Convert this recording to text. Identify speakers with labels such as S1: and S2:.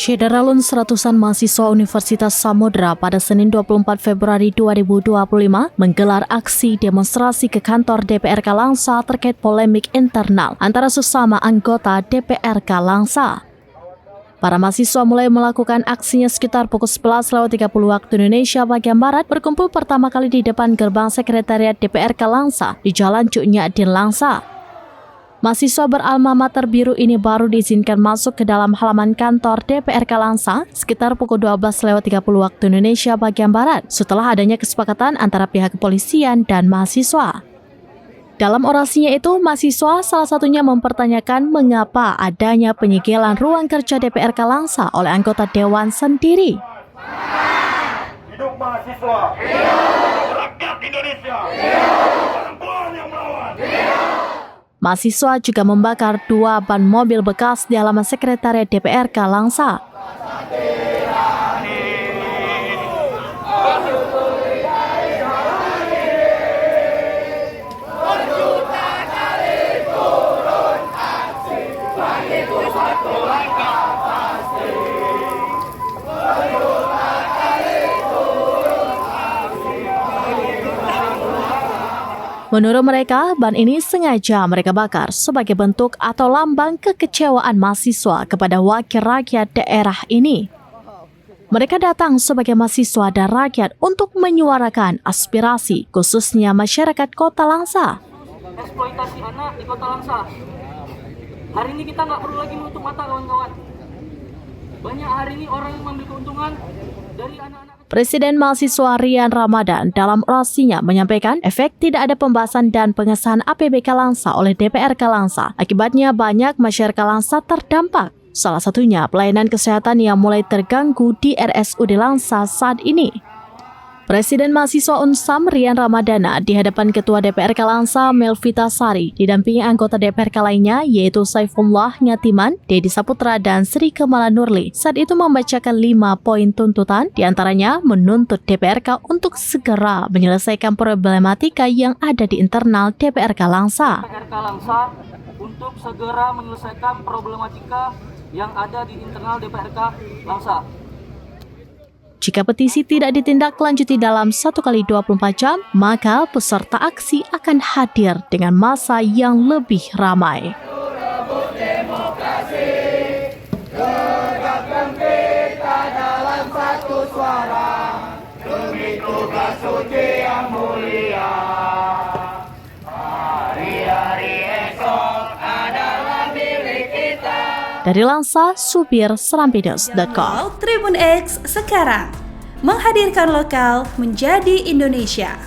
S1: Syederalun seratusan mahasiswa Universitas Samudra pada Senin 24 Februari 2025 menggelar aksi demonstrasi ke kantor DPRK Langsa terkait polemik internal antara sesama anggota DPRK Langsa. Para mahasiswa mulai melakukan aksinya sekitar pukul 11.30 waktu Indonesia bagian Barat, berkumpul pertama kali di depan gerbang sekretariat DPRK Langsa di Jalan Cuk Nyadin Langsa. Mahasiswa beralma mater biru ini baru diizinkan masuk ke dalam halaman kantor DPRK Langsa sekitar pukul 12.30 waktu Indonesia bagian Barat setelah adanya kesepakatan antara pihak kepolisian dan mahasiswa. Dalam orasinya itu, mahasiswa salah satunya mempertanyakan mengapa adanya penyegelan ruang kerja DPRK Langsa oleh anggota Dewan sendiri.
S2: Hidup mahasiswa! Hidup rakyat Indonesia! Hidup perempuan yang melawan!
S1: Mahasiswa juga membakar 2 ban mobil bekas di halaman sekretariat DPRK Langsa. Menurut mereka, ban ini sengaja mereka bakar sebagai bentuk atau lambang kekecewaan mahasiswa kepada wakil rakyat daerah ini. Mereka datang sebagai mahasiswa dan rakyat untuk menyuarakan aspirasi, khususnya masyarakat Kota Langsa.
S3: Eksploitasi anak di Kota Langsa. Hari ini kita nggak perlu lagi menutup mata, kawan-kawan. Banyak hari ini orang yang mengambil keuntungan dari anak-anak.
S1: Presiden mahasiswa Rian Ramadan dalam orasinya menyampaikan efek tidak ada pembahasan dan pengesahan APBK Langsa oleh DPRK Langsa. Akibatnya banyak masyarakat Langsa terdampak. Salah satunya pelayanan kesehatan yang mulai terganggu di RSUD Langsa saat ini. Presiden mahasiswa Unsam Rian Ramadana di hadapan Ketua DPRK Langsa Melvita Sari didampingi anggota DPRK lainnya yaitu Saifullah Ngatiman, Dedi Saputra, dan Sri Kemala Nurli. Saat itu membacakan 5 poin tuntutan, diantaranya menuntut DPRK untuk segera menyelesaikan problematika yang ada di internal DPRK Langsa.
S3: DPRK Langsa untuk segera menyelesaikan problematika yang ada di internal DPRK Langsa.
S1: Jika petisi tidak ditindaklanjuti dalam 1x24 jam, maka peserta aksi akan hadir dengan massa yang lebih ramai.
S2: Demokrasi, tegakkan kita dalam satu suara, demi tugas suci yang mulia. Hari-hari esok adalah milik kita.
S1: Dari Langsa, Supir Serampinews.com.
S4: Tribun X sekarang menghadirkan lokal menjadi Indonesia.